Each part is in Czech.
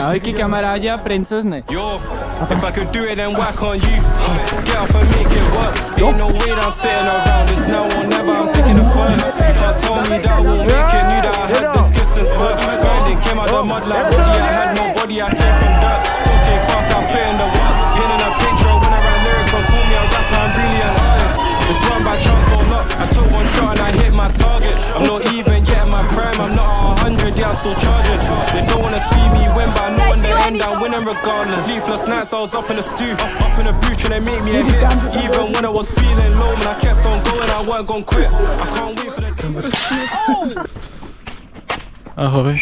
Ahojky kamarádi a princezny. Yo, if I could do it then why can't you? Get up and make it work. Ain't no way I'm sitting around this now or never. I'm picking the first. You can't tell me that I won't make it. Knew that I had this skill since birth. Grinding came out the mud like body. I had no body. I came from dirt. Still came fuck. I put in the work. Pinning a picture when I write lyrics. Don't call me a rapper. I'm really an artist. It's run by chance or luck. I took one shot and I hit my target. I'm not even yet in my prime. I'm not 100. Yeah, I'm still charging. They don't wanna see me win, but I know in the end I'm winning regardless. Sleepless nights, I was up in the stew, up in the booth trying to make me a hit. Even when I was feeling low, man, I kept on going, I weren't gonna quit. I can't wait for the Ahoj.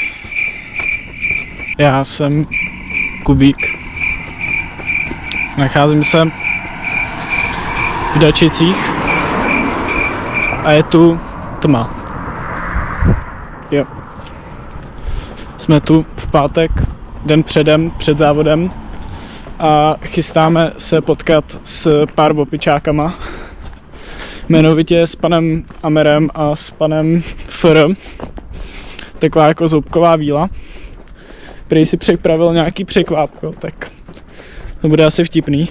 Já jsem Kubík. Nacházím se v Dačicích a je tu tma. Jo. Jsme tu v pátek, den předem, před závodem a chystáme se potkat s pár opičákama. Jmenovitě s panem Amerem a s panem Fr. Taková jako zoubková víla. Prý si připravil nějaký překvápko, tak to bude asi vtipný.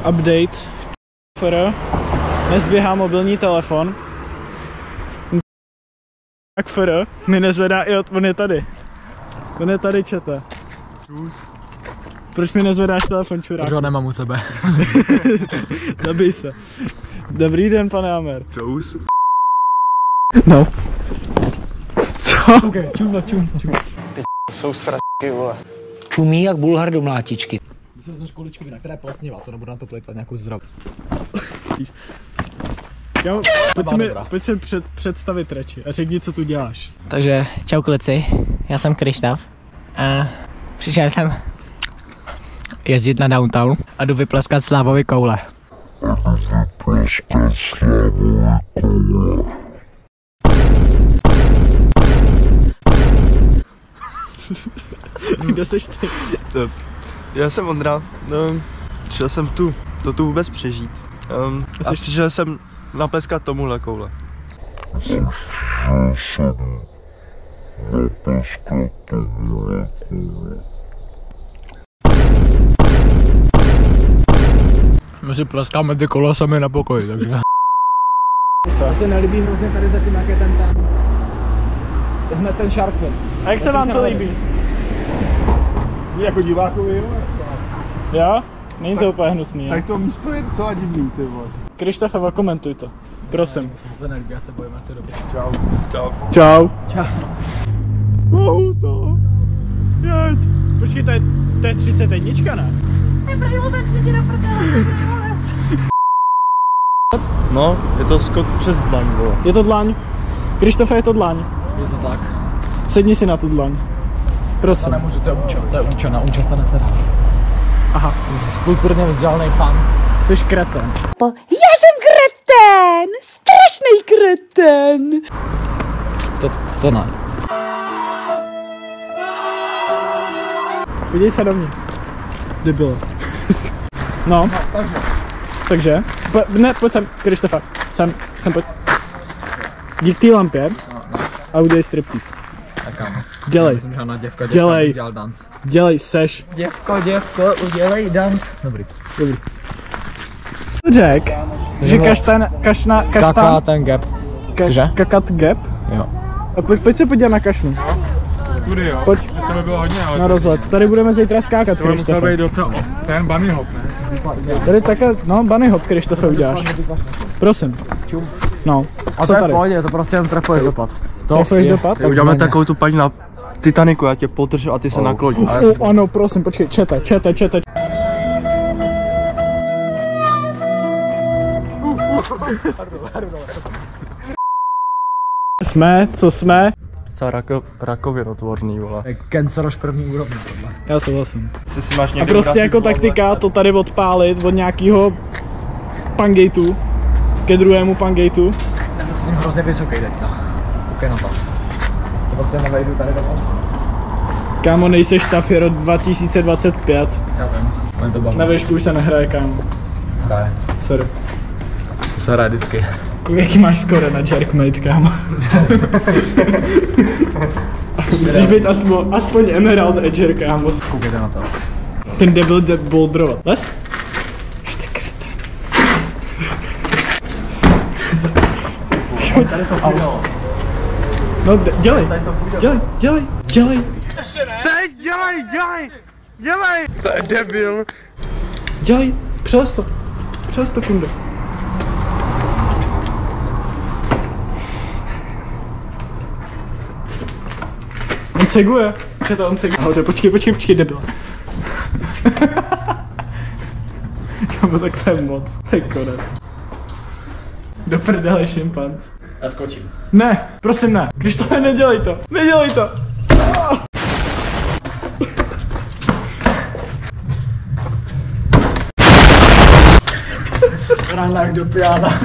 Update. Fr. Nezběhá mobilní telefon. Tak Fr. mi nezvedá i on je tady. On je tady, čete. Čus. Proč mi nezvedáš telefon, čurák? Protože ho nemám u sebe. Zabij se. Dobrý den, pane Amer. Čus. No. Co? Okay, čum. Jsou sračky, vole. Čumí jak bulhar do mlátičky. Když jsem vezmeš kuličky vina, která je plesnivá, to nebudu na to plejtvat nějakou zdravou. Jo, pojď si představit reči a řekni, co tu děláš. Takže čau kluci, já jsem Krištof a přišel jsem jezdit na downtown a jdu vypleskat Slavovi koule. Kdo seš ty? Já jsem Ondra, šel jsem tu vůbec přežít. A přišel jsem napleskat tomuhle koule. My si pleskáme ty koule sami na pokoji, takže... Mně se nelíbí hrozně tady zatím, jak je ten tam. Hned ten shark fin. A jak se vám to líbí? Jako divákovi, jo? Jo? Není to úplně hnusný, jo? Tak to místo je docela divný, ty vole. Krištofe, komentuj to. Prosím. Mně se nelíbí, já se bojím, ať se dobře. Čau. Čau. Auto. Jeď. Počkej, to je 31, ne? No, je to skok přes dlaň, vole. Je to dlaň. Krištofe, je to dlaň. Je to tak. Sedni si na tu dlaň. Prosím. To nemůžu, to je účo, na účo se nesedá. Aha. Jsem kulturně vzdělaný pán. Jsi kreten. Já jsem kreten! Strašný kreten! To ne. Podívej se do mě. Debilo. No. Takže? Ne, pojď sem, Krištofe. Sem, pojď. Dík té lampě a udělej striptease. Tak ano. Dělej. Jsem žádná děvka, Dělej. Dělal dans. Dělej, seš. Děvko, udělej dans. Dobrý. Řek, že kaštán. Kaká ten gap. Cože? Kakat gap? Jo. A pojď se podívat na kašnu. Kudy jo? Pojď. To by bylo hodně, ale... Na rozhled. Tady budeme zítra skákat, To by musel Krištofe. být docela ten bunny hop, ne? Tady také, no, bunny hop, Krištofe, uděláš. Prosím. No, A co to je v tady? pohodě, to prostě jen trefuješ dopad. Trefuješ dopad? Uděláme takovou tu paní na Titaniku, já tě podržím a ty se nakloní. Ano, prosím, počkej, čete. Co jsme? Docela rakovinotvorný, vole. Canceroš první úrovně tohle. Já souhlasím. Si máš A někde prostě urazit jako hlavu, taktika to tady odpálit od nějakého pangateu ke druhému pangateu. Já jsem s tím hrozně vysoký teďka. Koukej na to. Se prostě nevejdu tady do toho. Kámo, nejseš taf, je rok 2025. Já vím, ale to baví. Na výšku už se nehraje, kámo. Hraje. Sorry. To se hraje vždycky. Jaký máš skoro na Jerkmate, kámo? Musíš být aspoň Emerald Edger, kámo. Koukejte na to. Ten debil jde bouldrovat. Les? Ještě kreten. Tady to půjde. No, dělej. Dělej. Teď dělej! To je debil. Dělej, přelez to, kundo. On seguje. Ale počkej, debil. Kámo, tak to je moc. To je konec. Do prdele šimpanz. Já skočím. Ne, prosím ne. Krištofe, nedělej to. Ranák do piána.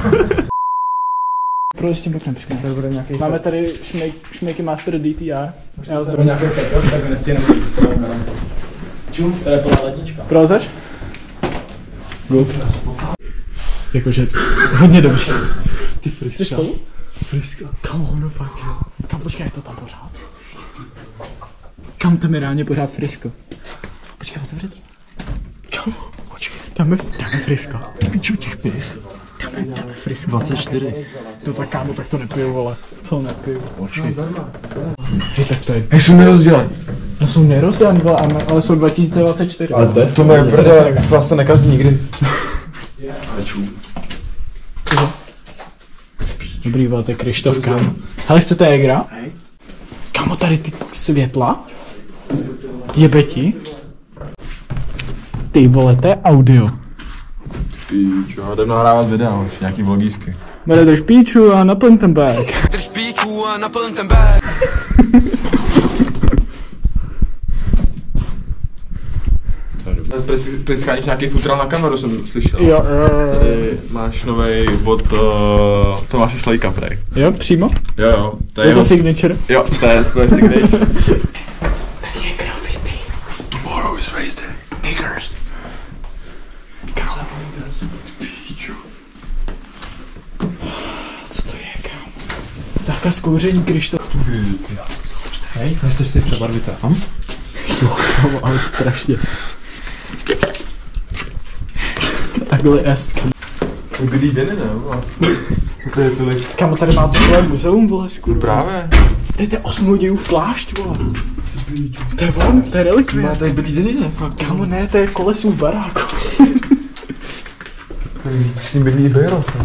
Proč s tím poknem, tady bude nějaký... Máme tady Šmejky Master DTR. Já Tady nějaký fake, tak nestihne mít stranu garantu. Čum, to je plná lednička. Prolezeš? Good. Jakože hodně dobře. Ty friska. Chceš spolu? Friska. Kam no fakt jo. Kam počkej, je to tam pořád. Kam tam je reálně pořád frisko? Počkej, otevři to. Kam? Počkej, dáme frisko. Piču těch pěch. Dáme frisko. 24. To tak kámo, tak to nepiju, vole. To nepiju. Počkej. Hej, tak to je. Jak jsou nerozdělení? No jsou nerozdělení, vole, ale jsou 2024. Ale to mě brde, vás se nekazí nikdy. Dobrý, vole, to je Krištof, kámo. Hele, chcete Egra? Kámo, tady ty světla? Jebe ti? Ty vole, to je audio. Píču, já jdem nahrávat videa už, nějaký vlogířky. Bere drž píču a naplň ten bag. Scháníš nějaký futral na kameru, jsem slyšel. Jo. Tady máš novej bod Tomáše Slejka, prej. Jo, přímo? Jo, to je to signature? Jo, to je signature. Tady je graffiti. Tomorrow is race day. Niggers. Píču. Co to je, kámo? Zákaz kouření, Krištof. Hej, chceš si přebarvit tam? Jo, kámo, ale strašně. Takhle S. Bílý deny, ne? To je tolik. Kámo, tady má tohle muzeum, vole, skurva. Právě. Tady to je 8 dějův plášť, vole. To je on, to je relikvie. Má tady bílý deny, ne? Fakt. Kámo, ne, to je kolesův barák. S tím bydlí Bejros, ne?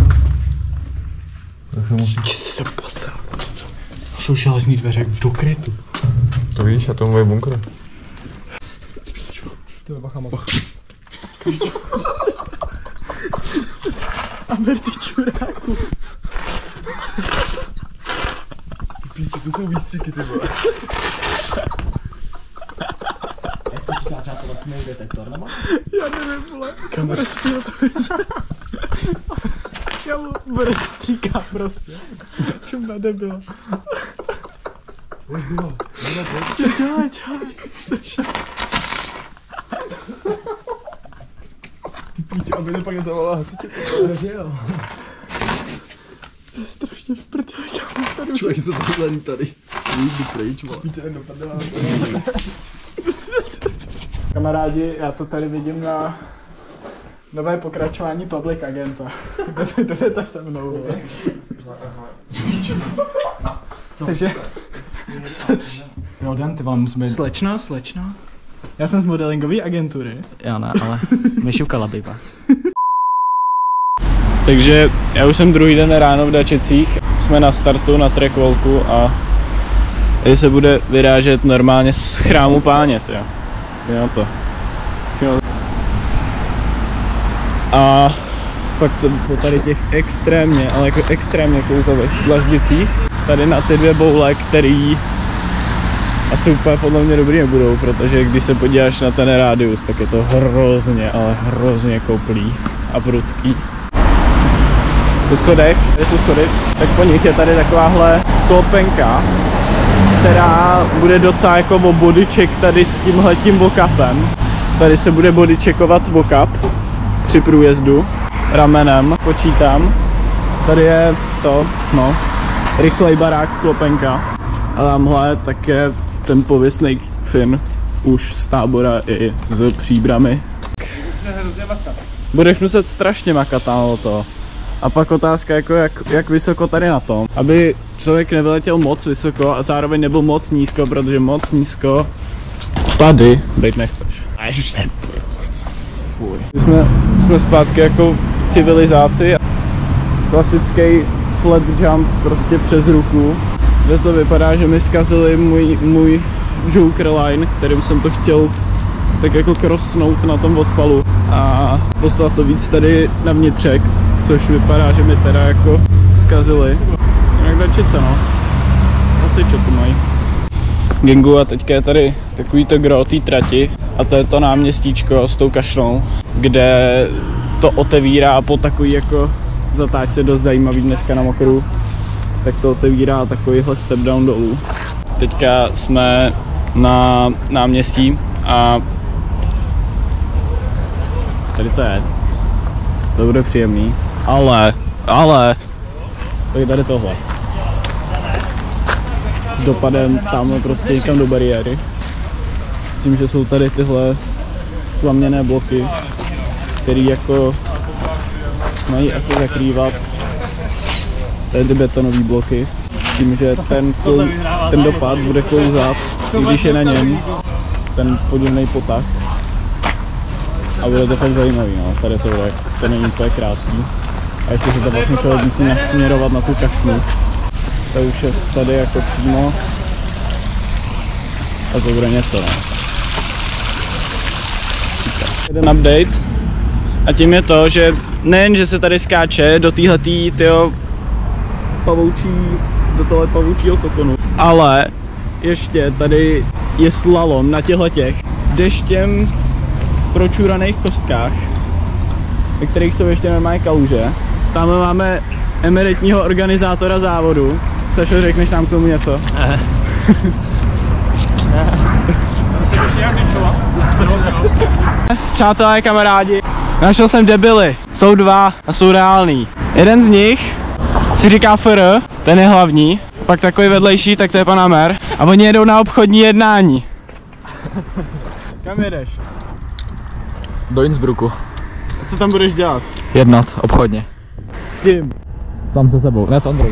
Či se pocel. Jsou železní dveře do krytu. To víš, a to moje bunkr. To je bacha moc. Amer, ty čuráku. Ty píči, to jsou výstřiky, ty vole. Jak počítá třeba tohle smoke detektor, nebo? Já nevím, vole. Kamerač si na to vyzal. Kámo, borec stříká prostě. Čem na debila. Dělej. Ty píči, aby to pak nezavolala hasiče. Že jo. To je strašně v prdeli, kámo, tady už. Člověk je to zahlaný tady. Jdu pryč, vole. Píče, jen dopadla. Kamarádi, já to tady vidím na nové pokračování Public Agenta. Jdete se mnou. Takže... Jo, Dan, ty vám musím být... Slečna. Já jsem z modelingové agentury. Jo, ne, ale myšivkala bývá. Takže já už jsem druhý den ráno v Dačicích. Jsme na startu na trackwalku a tady se bude vyrážet normálně z chrámu Páně, tyjo. Jo to. A pak to po tady těch extrémně, ale jako extrémně koukových dlaždicích, tady na ty dvě boule, který asi úplně podle mě dobrý nebudou, protože když se podíváš na ten rádius, tak je to hrozně, ale hrozně koplý a prudký. Po schodech, kde jsou schody, tak po nich je tady takováhle klopenka, která bude docela jako o bodycheck tady s tímhletím bookupem. Tady se bude bodycheckovat bookup při průjezdu ramenem, počítám. Tady je to, no, rychlej barák klopenka. A tamhle tak je ten pověstný Finn už z Tábora i z Příbrami. Budeš muset strašně makat na to. A pak otázka jako jak vysoko tady na tom, aby člověk nevyletěl moc vysoko a zároveň nebyl moc nízko, protože moc nízko tady být nechceš. A ježiš ne. Fuj. Jsme zpátky jako v civilizaci. Klasický flat jump prostě přes ruku. Kde to vypadá, že mi zkazili můj Joker line, kterým jsem to chtěl tak jako crossnout na tom odpalu a poslat to víc tady na vnitřek, což vypadá, že mi teda jako zkazili. Jinak dačice, no. Asi čo tu mají. Gengu a teďka je tady takovýto gro té trati a to je to náměstíčko s tou kašnou, kde to otevírá po takový jako zatáčce dost zajímavý dneska na mokru, tak to otevírá takovýhle step down dolů. Teďka jsme na náměstí a tady to je. To bude příjemný. Ale tak tady tohle. S dopadem tamhle prostě někam do bariéry. S tím, že jsou tady tyhle slaměné bloky, které jako mají asi zakrývat tady ty betonové bloky. S tím, že ten dopad bude klouzat, i když je na něm ten podivný potah. A bude to fakt zajímavý, no. Tady to není úplně krátký. A ještě se to vlastně člověk musí nasměrovat na tu kašnu. To už je tady jako přímo. A to bude něco, no. Jeden update. A tím je to, že nejen, že se tady skáče do téhletý, do tohle pavoučího kokonu, ale ještě tady je slalom na těch deštěm pročuraných kostkách, ve kterých jsou ještě normální kaluže. Tam máme emeritního organizátora závodu. Sašo, řekneš nám k tomu něco? Ne. Přátelé, kamarádi, našel jsem debily. Jsou dva a jsou reální. Jeden z nich si říká FR, ten je hlavní. Pak takový vedlejší, tak to je pan Amer. A oni jedou na obchodní jednání. Kam jedeš? Do Innsbrucku. A co tam budeš dělat? Jednat obchodně. S kým? Sám se sebou, ne s Ondrou.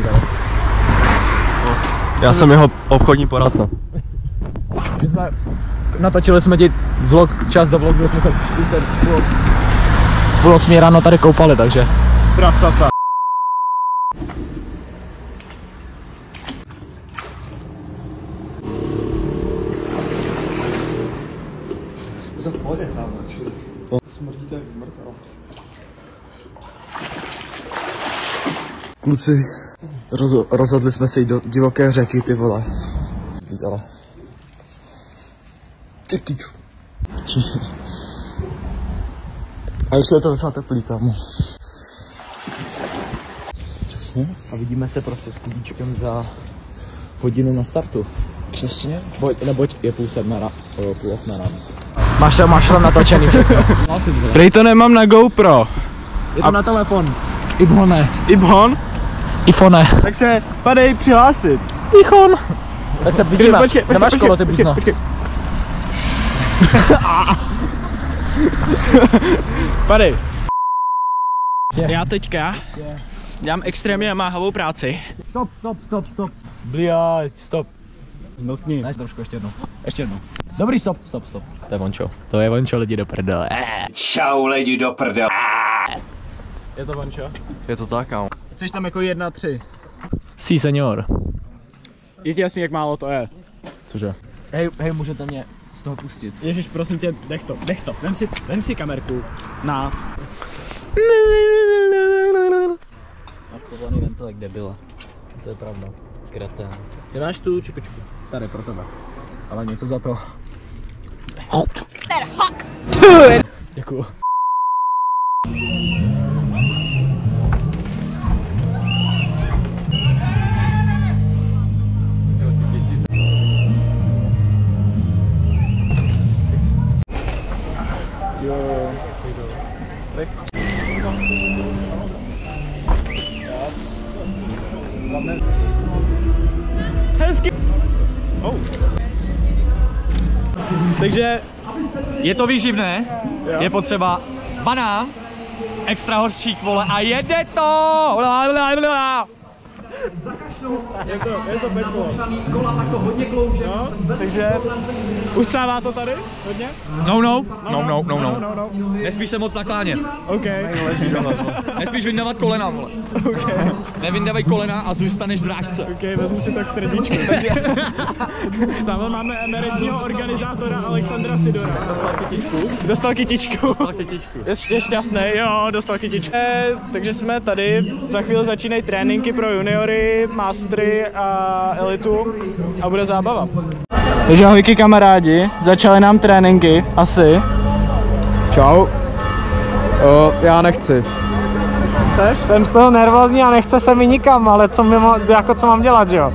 Já jsem jeho obchodní poradce. Natočili jsme ti vlog, čas do vlogu, jsme se půl 8 ráno tady koupali, takže. Prasata. To v pohodě tam, smrdíte jak zmrtel. Kluci, rozhodli jsme se jít do divoké řeky, ty vole. Vídala. Ty piču. A už je to docela teplý, kámo. Přesně. A vidíme se prostě s Kubíčkem za hodinu na startu. Přesně. Neboť je 6:30 ráno. Máš tam natočený všechno. Prej to nemám na GoPro. Je to na telefon. Ibhone. Ibhon? iPhone. Tak se padej přihlásit. Ichon. Tak se vidíme. Počkej, Nemáš kolo, ty buzno. Padej. Já teďka dělám extrémně namáhavou práci. Stop. Bliať, stop. Zmlkni. Dáš trošku, ještě jednou. Dobrý, stop. To je Vončo. To je Vončo, lidi do prdele. Čau lidi do prdele. Je to Vončo? Je to tak, kámo. Chceš tam jako 1-3. Sí, senior. Je ti jasný, jak málo to je. Cože? Hej, můžete mě z toho pustit. Ježiš, prosím tě, dech to. Vem si kamerku na... Máš povolaný ventilek, debila. To je pravda. Kretén. Ty máš tu čepičku. Tady pro tebe. Ale něco za to. Děkuju. Hezky. Oh. Takže je to výživné, je potřeba banán, extra hořčík, vole, a jede to! Je to peklo. No, takže uchcává to tady hodně? No. Nesmíš se moc naklánět. OK. Nesmíš vyndávat kolena, vole. OK. Nevindávej kolena a zůstaneš v drážce. OK, vezmu si tak srdíčko. Takže tamhle máme emeritního organizátora Alexandra Sidora. Dostal kytičku. Je šťastný, jo, dostal kytičku. Takže jsme tady, za chvíli začínají tréninky pro juniory, mastery a elitu a bude zábava. Takže ahojky kamarádi, začaly nám tréninky, asi. Čau. Já nechci. Chceš? Jsem z toho nervózní a nechce se mi nikam, ale co mám dělat, jo?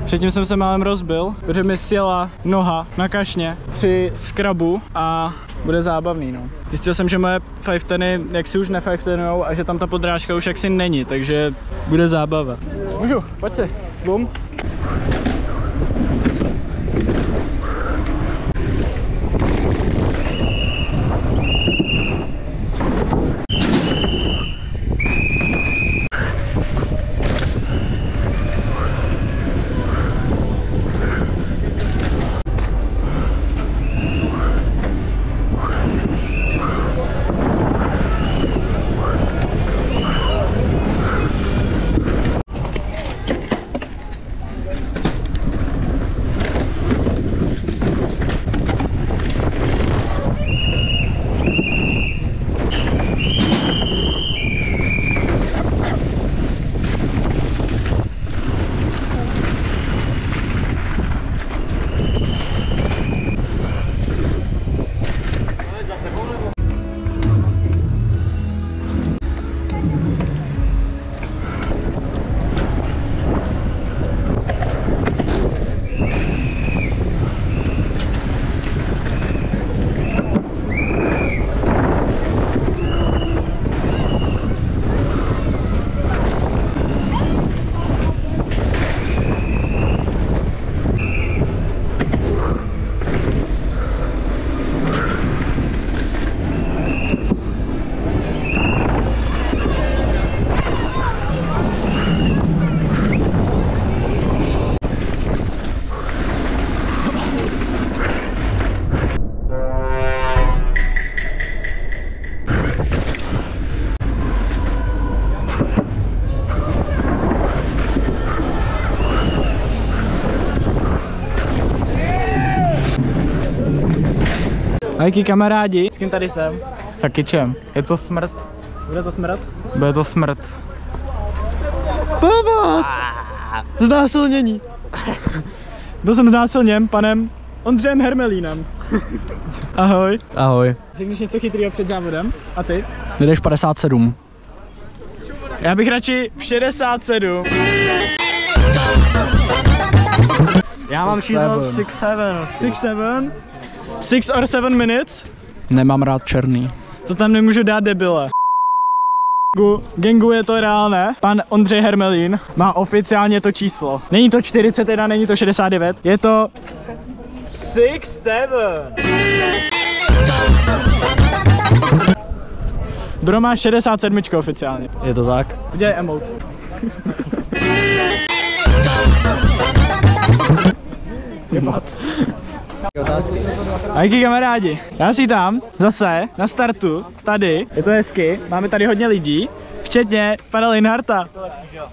Předtím jsem se málem rozbil, protože mi sjela noha na kašně při skrabu a bude zábavný, no. Zjistil jsem, že moje 510 jaksi už ne-510 a že tam ta podrážka už jaksi není, takže bude zábava. Můžu, pojď si, bum. Ahojky kamarádi, s kým tady jsem? S Sakyčem. Je to smrt. Bude to smrt? Bude to smrt. Pomoc! Znásilnění. Byl jsem znásilněn panem Ondřejem Hermelínem. Ahoj. Ahoj. Řekneš něco chytrýho před závodem? A ty? Jdeš 57. Já bych radši 67. Já mám číslo 6-7. 6-7? 6 or 7 minutes? Nemám rád černý. To tam nemůžu dát, debile. Gengu je to reálné. Pan Ondřej Hermelín má oficiálně to číslo. Není to 41, není to 69, je to 6-7. Bro má 67 oficiálně. Je to tak? Udělej emote. Ahojky kamarádi, já si tam zase na startu, tady, je to hezky, máme tady hodně lidí, včetně pana Linharta.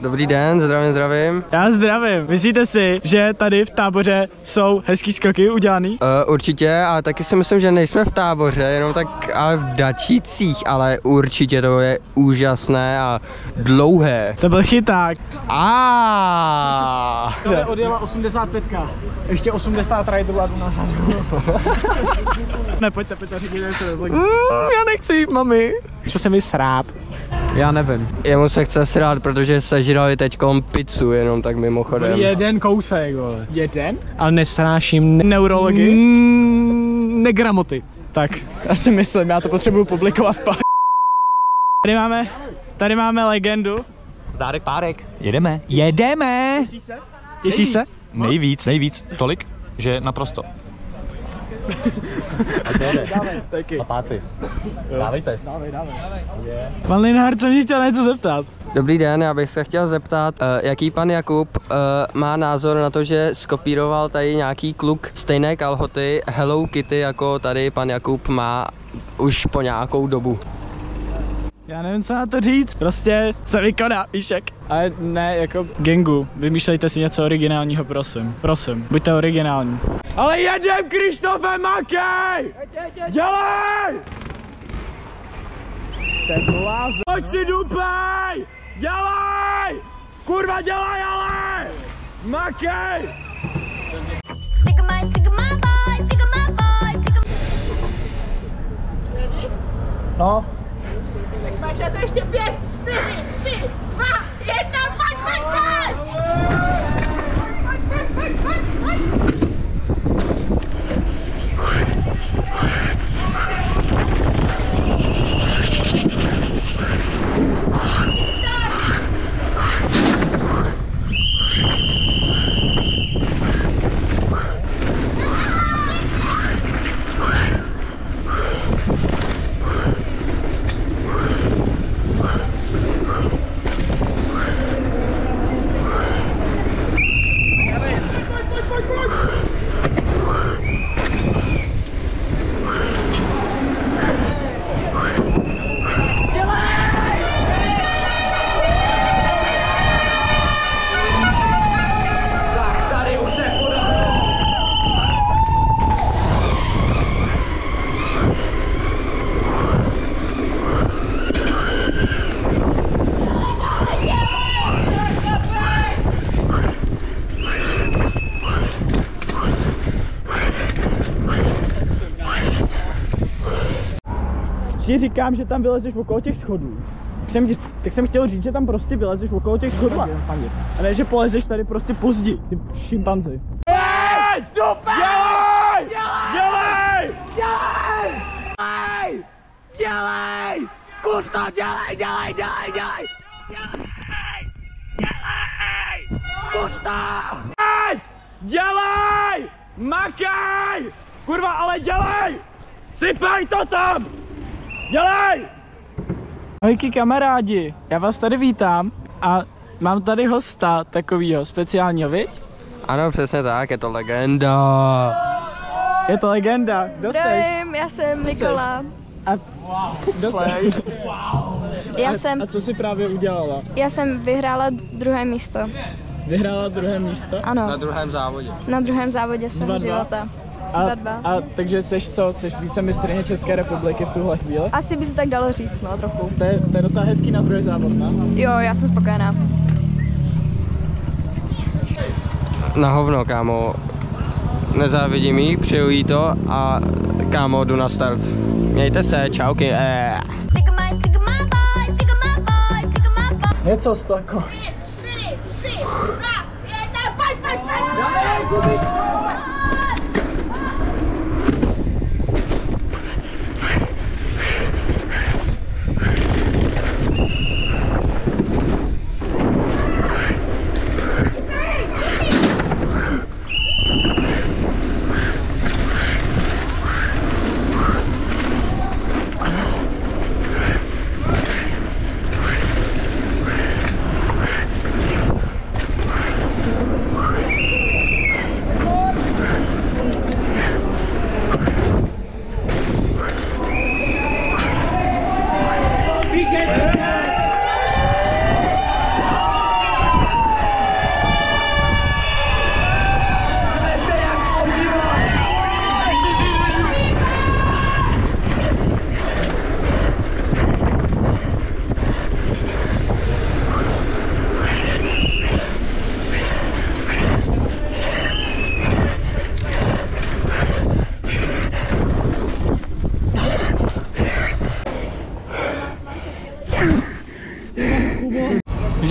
Dobrý den, zdravím. Já zdravím. Myslíte si, že tady v Táboře jsou hezký skoky udělaný? Určitě, ale taky si myslím, že nejsme v Táboře, jenom tak ale v Dačících, ale určitě to je úžasné a dlouhé. To byl chyták. Ale odjela 85ka. Ještě 80 riderů a jdu na řadu. Ne, pojďte říct něco. Já nechci jít, mami. Chce se mi srát. Já nevím. Jemu se chce srát, protože sežrali teďkom pizzu, jenom tak mimochodem. Jeden kousek, vole. Jeden? Ale nesráším neurologii. Negramoty. Tak, já si myslím, já to potřebuju publikovat pak. Tady máme legendu. Zdárek párek. Jedeme. Těší se? Nejvíc. Tolik, že naprosto. A to jede. Taky. Papáci. Dávejte. Pan Linhard se mě chtěl něco zeptat. Dobrý den, já bych se chtěl zeptat, jaký pan Jakub má názor na to, že skopíroval tady nějaký kluk stejné kalhoty Hello Kitty, jako tady pan Jakub má už po nějakou dobu. Já nevím, co na to říct, prostě se vykoná, Píšek. Ale ne, jako gangu, vymýšlejte si něco originálního, prosím, buďte originální. Ale jedem, Krištofe, makej! Dělej! Ten blázen. Pojď si dupej! Dělej! Kurva, dělej, ale! Makej! No. Tak máš na to ještě 5, 4, 3, 2, 1, pojď! Říkám, že tam vylezeš okolo těch schodů. Tak jsem chtěl říct, že tam prostě vylezeš okolo těch schodů. A ne, že polezeš tady prostě pozdi, ty šimpanzi. Dělej! Dělej! Dělej! Kurto, dělej! Kurto! Dělej! Makej! Kurva, ale dělej! Sypej to tam! Dělej! Ahojky kamarádi, já vás tady vítám a mám tady hosta takovýho speciálního, viď? Ano, přesně tak, je to legenda. Je to legenda, kdo seš? Zdravím, já jsem Nikola. A kdo seš? A co jsi právě udělala? Já jsem vyhrála 2. místo. Vyhrála 2. místo? Ano. Na druhém závodě. Na 2. závodě svého života. A takže seš co? Seš vicemistryně České republiky v tuhle chvíli? Asi by se tak dalo říct, no, trochu. To je docela hezký na druhý závod, ne? Jo, já jsem spokojená. Na hovno, kámo. Nezávidím jí, přeju jí to a kámo, jdu na start. Mějte se, čauky. Něco z toho. 4, 3, 2, 1, pojď!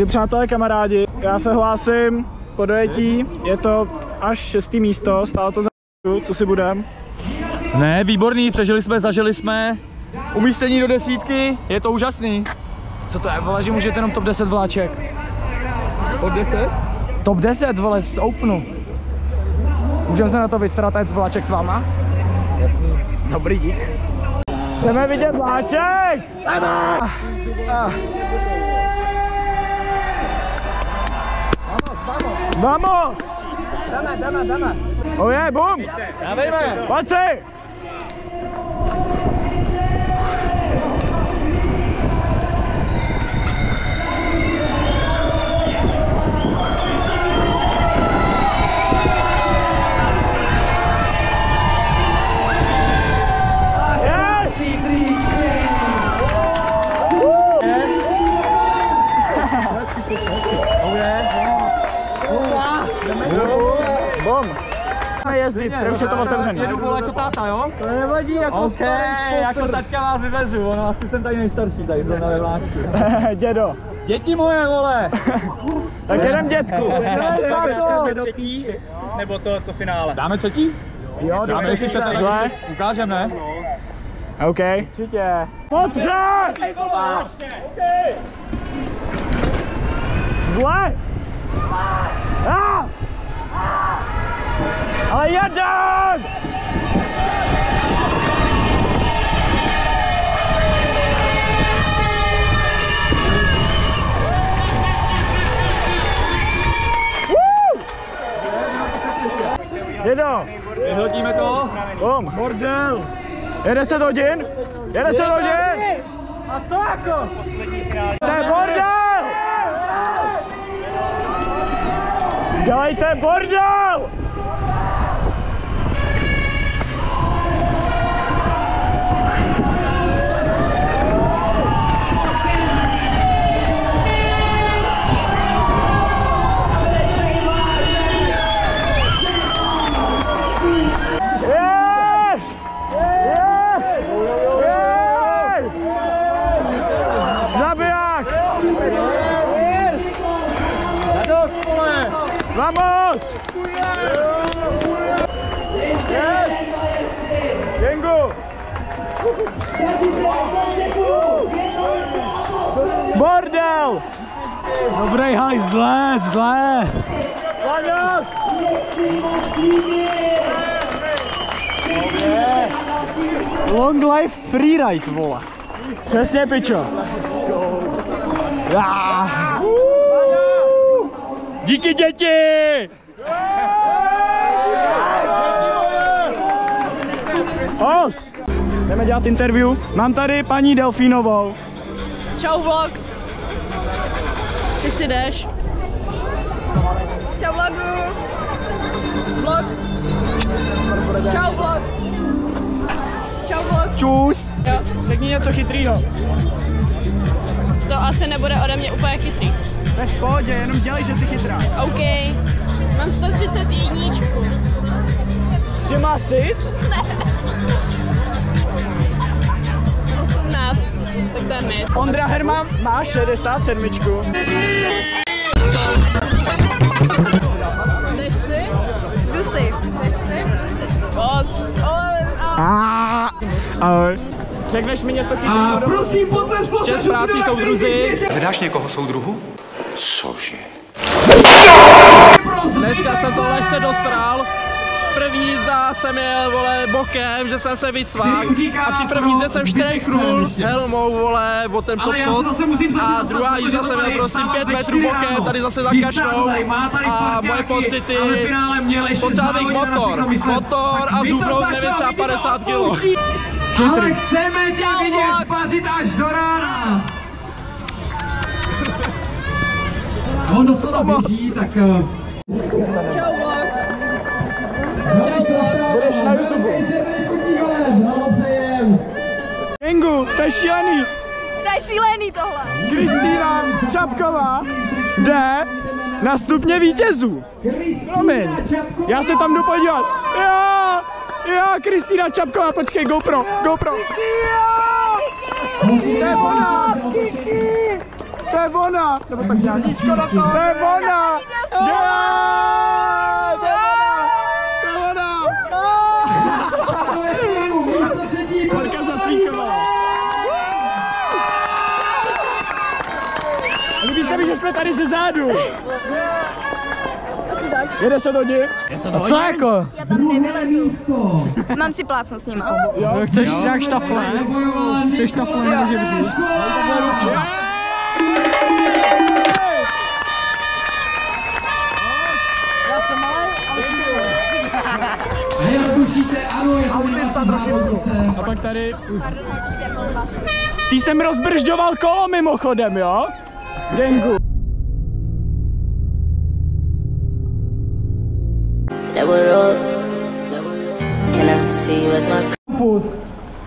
přátelé, kamarádi, já se hlásím po dojetí, je to až 6. místo, stálo to za co si budem. Ne, výborný, přežili jsme, zažili jsme. Umístění do 10, je to úžasný. Co to je, vole, že můžete jenom top 10 vláček? Top 10? Top 10, vole, z Openu. Můžeme se na to vystarat a jet z vláček s váma? Jasný. Dobrý, dík. Chceme vidět vláček! Vamos! Jdeme. Oje, bum! Dávejme. Pojď si! Jezdit, už je to otevřený. Jedu vole jako táta, jo? To nevadí, jako jako taťka vás vyvezu, ono asi jsem tady nejstarší, tady zrovna ve vláčku. Dědo. Děti moje, vole! Tak jedem dětku. Třetí, nebo to finále? Dáme třetí? Jo, dáme, jestli chcete, zle. Ukážeme, ne? OK. Určitě. Potřeb! Zle! Ale jeden! Jedo! Vyhodíme to? Bum! Bordel! Je 10 hodin? Je 10 hodin? A co jako? To je bordel! Dělejte bordel! Vamos! Yes! Gengu! Bordel! Dobrý haj, zlé! Vamos! Long life freeride, vole. Přesně, pičo. Díky, děti! Os! Jdeme dělat interview. Mám tady paní Delfínovou. Čau vlog. Ty si jdeš. Čau vlogu. Vlog. Čau vlog. Čau vlog. Čus! Jo. Řekni něco chytrýho. To asi nebude ode mě úplně chytrý. To je v pohodě, jenom dělej, že jsi chytrá. OK. Mám 131. Třema sis? Ne. 18. Tak to je my. Ondra Herman má 67. Jdeš si? Jdu si. Moc. Ahoj. Řekneš mi něco chytrýho? Prosím, potlesk Čest práci, soudruzi. Vydáš někoho soudruhu? Cože? Dneska jsem to lehce dosral. První jízda jsem jel, vole, bokem, že jsem se vycvák. A při první jízdě jsem štrejchnul helmou, vole, o ten podkot. A druhá jízda jsem jel, prosím, 5 metrů bokem, tady zase za kašnou. A moje pocity, potřeba bych motor a zubnout, nevím, třeba 50 kilo. Ale chceme tě vidět pařit až do rána. On dostal běží, tak... Čau vlog. Čau vlog. Budeš na YouTube. Gengu, to je šílený. To je šílený tohle. Kristýna Čapková jde na stupně vítězů. Promiň, já se tam jdu podívat. Jo, Kristýna Čapková, počkej, GoPro. To je ona. To je ona! Nebo tak nějak. To je ona! To je ona! Marka zatvíkovala. Líbí se mi, že jsme tady ze zádu. Asi tak. Je 10 hodin. A co jako? Já tam nevylezu. Mám si plácnout s nima. Jo, chceš nějak štafle? Chceš štafle na žebří? A pak tady... Ty jsem rozbržďoval kolo mimochodem, jo? Dengu.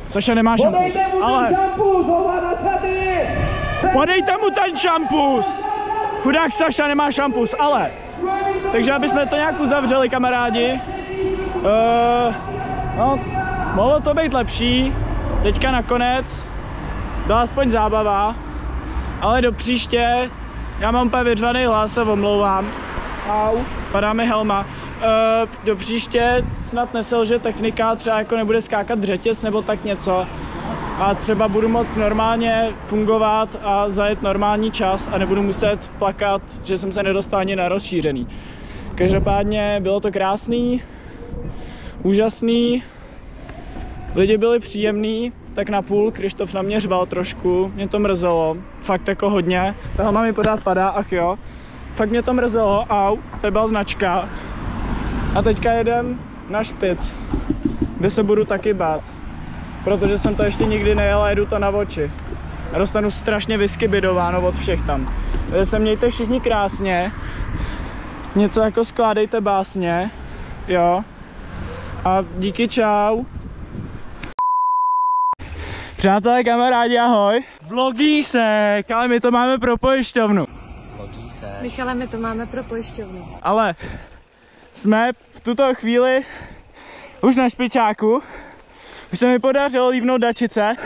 Saša nemá šampus, ale... Podejte mu ten šampus! Chudák Saša nemá šampus, ale... Takže aby jsme to nějak uzavřeli, kamarádi. No, mohlo to být lepší. Teďka nakonec byla aspoň zábava. Ale do příště, já mám úplně vyřvaný hlas, se omlouvám. Au, padá mi helma. Do příště snad neselže technika, třeba jako nebude skákat řetěz nebo tak něco. A třeba budu moc normálně fungovat a zajet normální čas a nebudu muset plakat, že jsem se nedostal ani na rozšířený. Každopádně bylo to krásný, úžasný, lidi byli příjemný, tak na půl, Krištof na mě řval trošku, mě to mrzelo, fakt jako hodně. Ta helma mi pořád padá, ach jo. Fakt mě to mrzelo, au, to byla značka. A teďka jedem na špic, kde se budu taky bát. Protože jsem to ještě nikdy nejel a jedu to na oči. A dostanu strašně vyskybidováno od všech tam. Takže se mějte všichni krásně. Něco jako skládejte básně. Jo. A díky, čau. Přátelé, kamarádi, ahoj. Vlogísek, ale my to máme pro pojišťovnu. Vlogísek. Michale, my to máme pro pojišťovnu. Ale jsme v tuto chvíli už na špičáku. Už se mi podařilo líbnout dačice.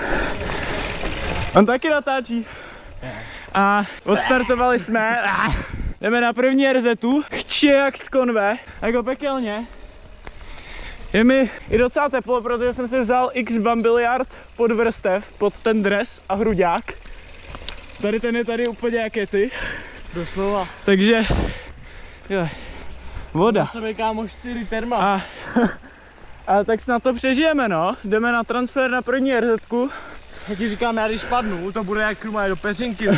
On taky natáčí. A odstartovali jsme. Jdeme na první RZ-tu. Chči jak z konve. Jako pekelně. Je mi i docela teplo, protože jsem si vzal X bambiliard pod vrstev, pod ten dres a hruďák. Tady ten je tady úplně jak je ty. Doslova. Takže, jo, voda. To kámo 4 terma. A tak snad to přežijeme, no. Jdeme na transfer na první RZ-ku. Já ti říkám, já když padnu, to bude jak krumaj do peřinky.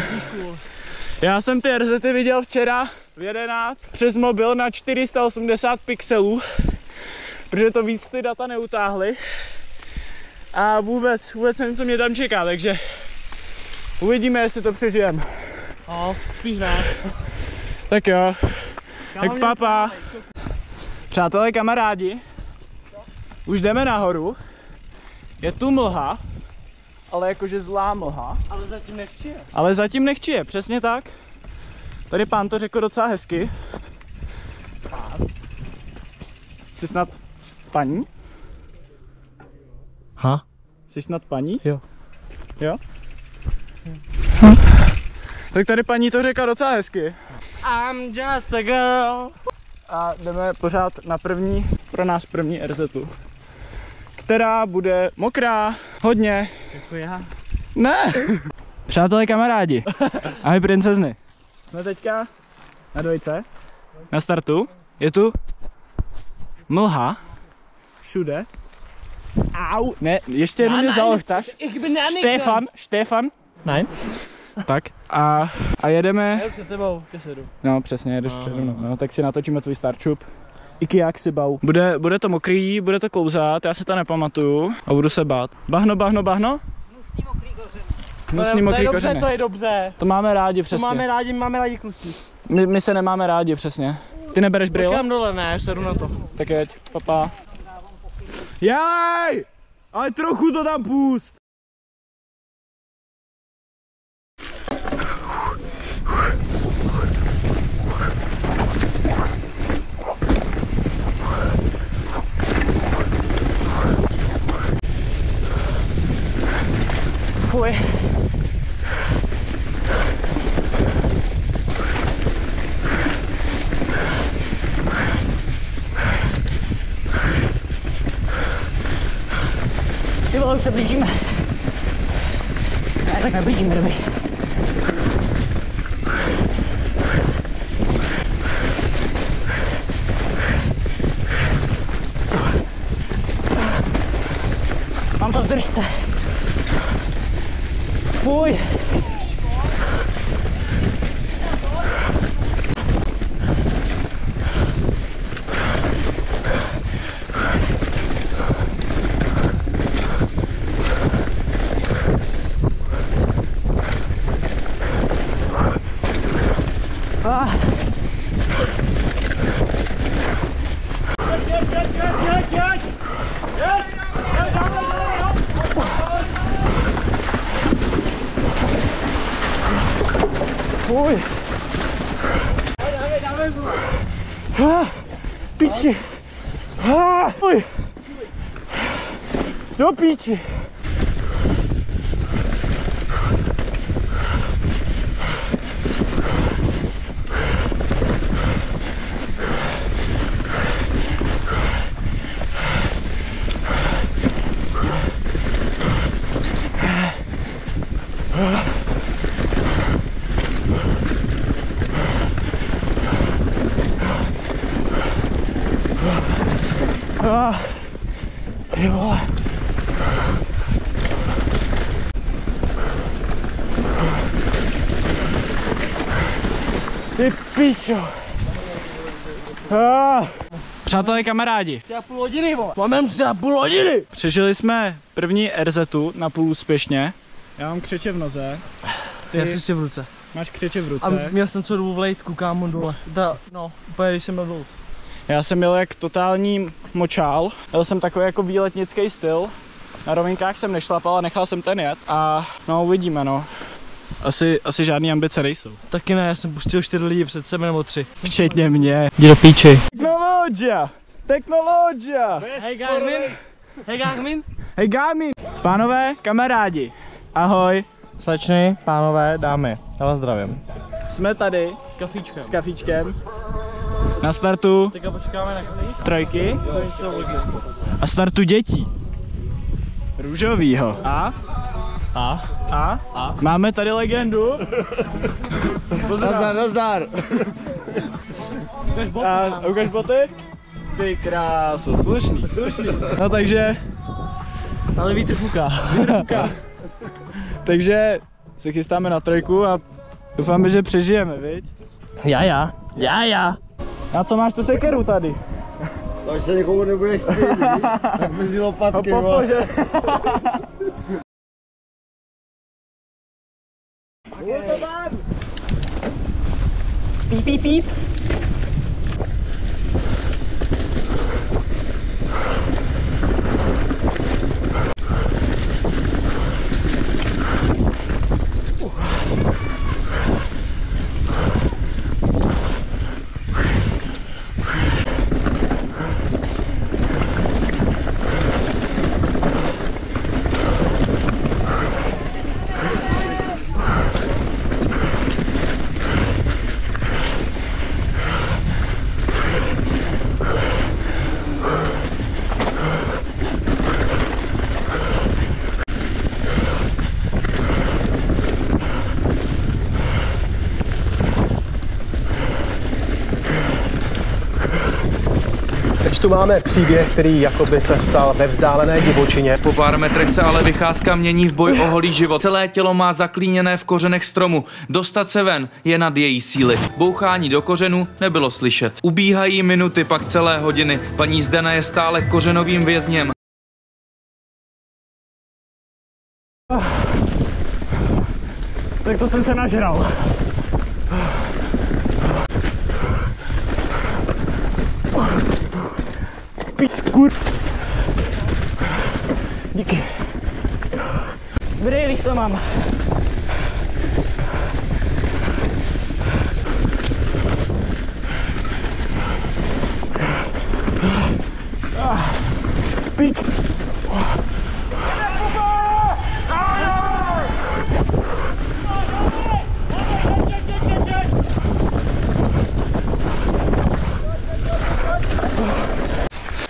Já jsem ty RZ-ty viděl včera v 11 přes mobil na 480 pixelů. Protože to víc ty data neutáhly. A vůbec nevím, co mě tam čeká, takže uvidíme, jestli to přežijeme. No, spíš ne. Tak jo, tak papa. Přátelé, kamarádi, už jdeme nahoru. Je tu mlha, ale jakože zlá mlha. Ale zatím nechčije. Ale zatím nechčije, přesně tak. Tady pán to řekl docela hezky. Jsi snad paní? Ha? Jsi snad paní? Jo. Jo? Tak tady paní to řekla docela hezky. I'm just a girl. A jdeme pořád na první, pro nás první RZ-tu, která bude mokrá, hodně. Jako já? Ne! Přátelé, kamarádi, ahoj princezny. Jsme teďka na dvojce, na startu. Je tu mlha, všude. Au, ne, ještě jenom mě zalohtaš. Štefan. Nein. Tak a jedeme. Jedu před tebou, ty se jdu. No přesně, jedeš přede mnou, no, tak si natočíme tvůj startup. Jak si bau. Bude to mokrý, bude to klouzat, já se to nepamatuju a budu se bát. Bahno. Hnusný mokrý kořeny. Hnusný mokrý kořeny. To je dobře. To máme rádi, přesně. To máme rádi hnusný. My se nemáme rádi, přesně. Ty nebereš brýle? Počkám dole, ne, sedu na to. Tak jeď, papa. Jej! Ale trochu to tam pust! Fuj. se blížíme. Ne, tak neblížíme, dobrý. Mám to v držce. Fuj. Fuj. Piči. Fuj. Do píči. Ty vole. Ty pičo. Přátelé, kamarádi. Třeba půl hodiny, vole. Máme třeba půl hodiny. Přežili jsme první RZ-tu na půl úspěšně. Já mám křeče v noze. Ty... Já křeče v ruce. Máš křeče v ruce. A měl jsem co dobu vlejt, koukám dole. No, úplně když jsem byl dolů. Já jsem měl jak totální močál. Měl jsem takový jako výletnický styl. Na rovinkách jsem nešlapal a nechal jsem ten jet. A no uvidíme no. Asi žádný ambice nejsou. Taky ne, já jsem pustil 4 lidi před sebe nebo 3. Včetně mě. Jdi do píči. Technologia! Technologia! Hey Garmin! Hey Garmin! Hey Garmin! Pánové, kamarádi, ahoj. Slečny, pánové, dámy, já vás zdravím. Jsme tady s kafíčkem. Na startu teďka počkáme na trojky a startu dětí. Růžovýho. A máme tady legendu. Nazdar. Ukaž boty. Ty kráso, slušný. No takže... Ale vítr fuká. Takže se chystáme na trojku a doufáme, že přežijeme, viď? Já. A co máš tu sekeru tady? To až se někomu nebude chtít, tak mezi lopatky, Píp. Teď tu máme příběh, který jakoby se stal ve vzdálené divočině. Po pár metrech se ale vycházka mění v boj o holý život. Celé tělo má zaklíněné v kořenech stromu. Dostat se ven je nad její síly. Bouchání do kořenů nebylo slyšet. Ubíhají minuty, pak celé hodiny. Paní Zdena je stále kořenovým vězněm. Tak to jsem se nažral. Piskur. Díky. Brýlích to mám. Pič.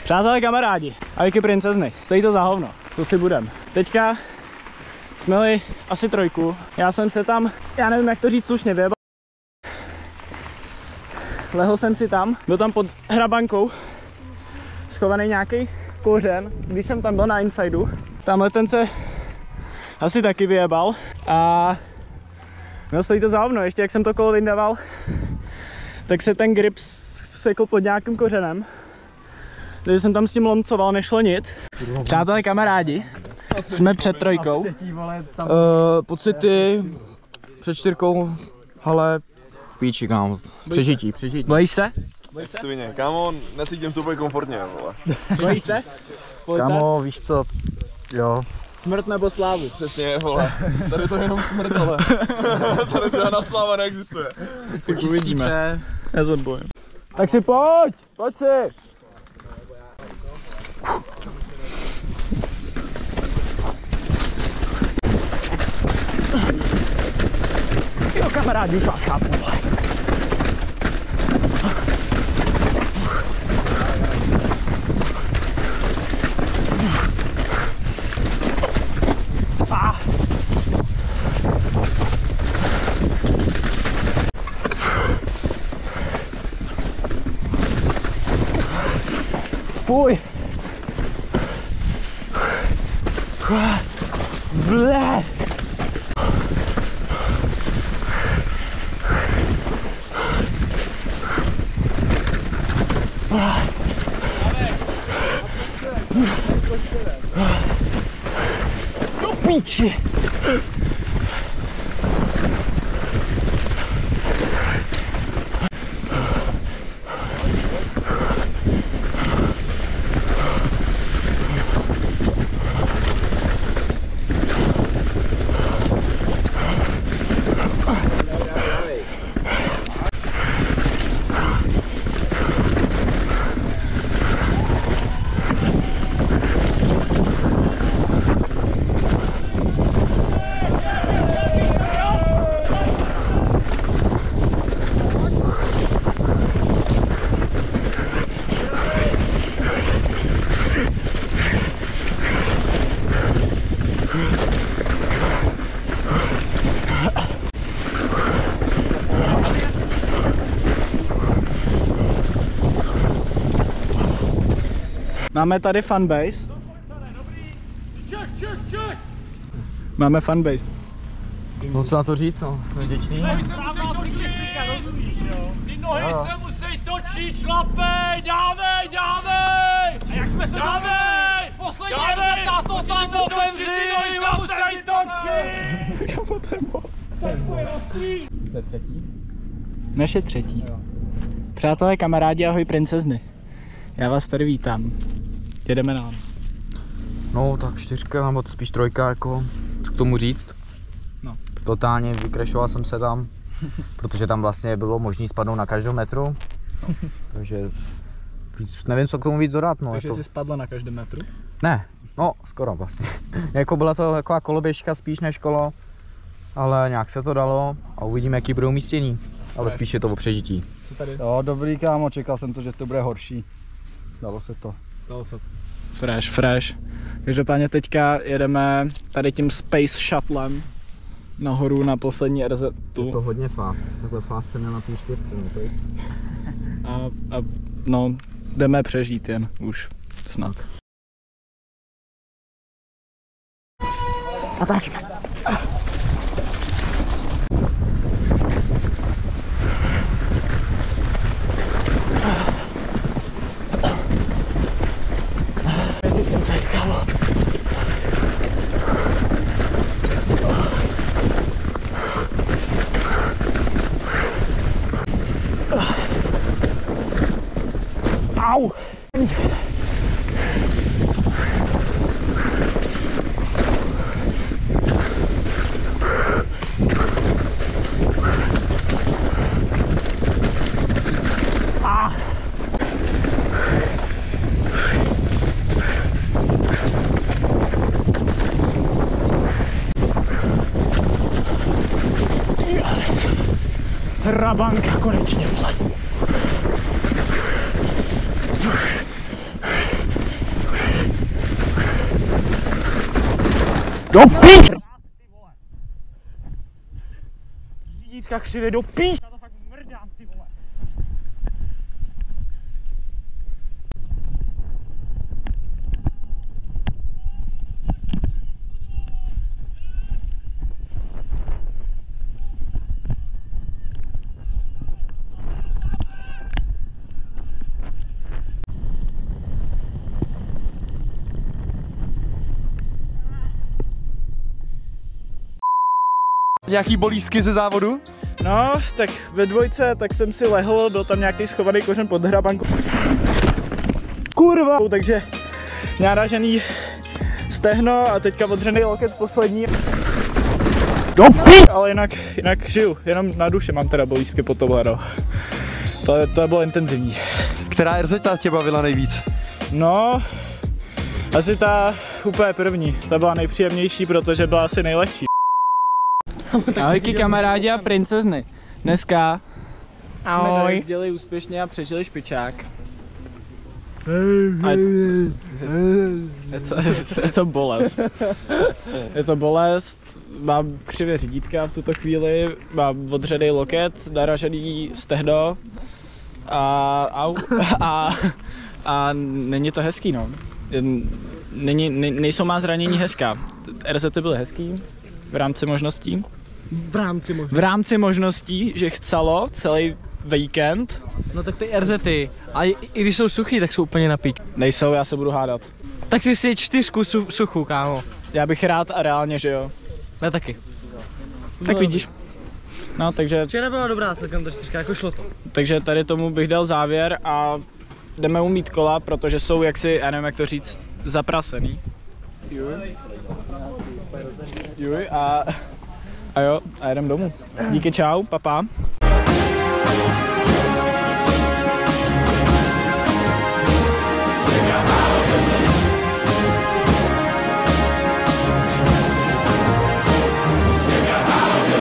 Přátelé, kamarádi a Vicky princezny, stojí to za hovno, to si budem. Teďka jsme jeli asi 3. Já jsem se tam, já nevím jak to říct slušně, vyjebal. Lehl jsem si tam, byl tam pod hrabankou schovaný nějaký kořen, když jsem tam byl na insideu. Tamhle ten se asi taky vyjebal a měl stojí to za hovno, ještě jak jsem to kolo vydával, tak se ten grip sekl pod nějakým kořenem. Takže jsem tam s tím lomcoval, nešlo nic. Přátelé, kamarádi, jsme před 3. Pocity před 4, ale v píči, kámo. Přežití. Bojíš se? Svině, kámo, necítím se úplně komfortně, vole. Bojíš se? Kámo, víš co, jo. Smrt nebo slávu? Přesně, vole. Tady to je jenom smrt, ale. Tady žádná sláva neexistuje. Tak uvidíme. Já se bojím. Tak si pojď si. Jo, kamarádi, už vás chápu. Fuj! Ble! Do píči! Máme tady fanbase. Máme fanbase. No co na to říct, no, jsme vděční. Ty nohy se musí točit, šlapej, dávej! A jak jsme se dávej! Poslední jedna to tam otevři! Ty nohy se musí točit! Kámo, to je moc. To je 3. Naše 3. Přátelé, kamarádi, ahoj princezny. Já vás tady vítám. Jedeme na noc. No tak 4, nebo spíš 3, jako, co k tomu říct. No. Totálně vykrešoval jsem se tam, protože tam vlastně bylo možné spadnout na každém metru. No. Takže nevím, co k tomu víc dodat. No, takže jsi spadla na každém metru? Ne, no skoro vlastně. Jako byla to taková koloběžka spíš než kolo, ale nějak se to dalo a uvidíme, jaký budou umístění. Ale spíš je to o přežití. Co tady? Jo, dobrý kámo, čekal jsem to, že to bude horší. Dalo se to. Fresh. Každopádně teďka jedeme tady tím Space Shuttlem nahoru na poslední RZ. Je to hodně fast. Takhle fast jsem měl na té 4, no to je. A no, jdeme přežít jen už snad. Natáčíme. Au! Hrabanka konečně, vole. Do pí! Řídítka křivě do pí! Já to fakt mrdám, ty vole. Nějaký bolístky ze závodu? No, tak ve dvojce, tak jsem si lehl, byl tam nějaký schovaný kořen pod hrabankou. Kurva! Takže náražený stehno a teďka odřený loket poslední. Ale jinak žiju, jenom na duši mám teda bolístky po tohle, no. To bylo intenzivní. Která RZ tě bavila nejvíc? No, asi ta úplně první. Ta byla nejpříjemnější, protože byla asi nejlehčí. Ahojky kamarádi a princezny. Dneska jsme dojezdili úspěšně a přežili špičák. Je to bolest. Je to bolest, mám křivě řídítka v tuto chvíli, mám odřený loket, naražený stehno a není to hezký, no. Nejsou má zranění hezká. RZty byly hezký v rámci možností. V rámci možností, že chcelo celý víkend. No tak ty RZty, a i když jsou suchý, tak jsou úplně na pič. Nejsou, já se budu hádat. Tak si 4 suchou, kámo. Já bych rád a reálně, že jo. Já taky. Tak vidíš. No, takže... Včera byla dobrá celkem ta 4, jako šlo to. Takže tady tomu bych dal závěr a jdeme umýt kola, protože jsou jaksi, já nevím jak to říct, zaprasený. Juj a jo, a jedem domů. Díky, čau, papa.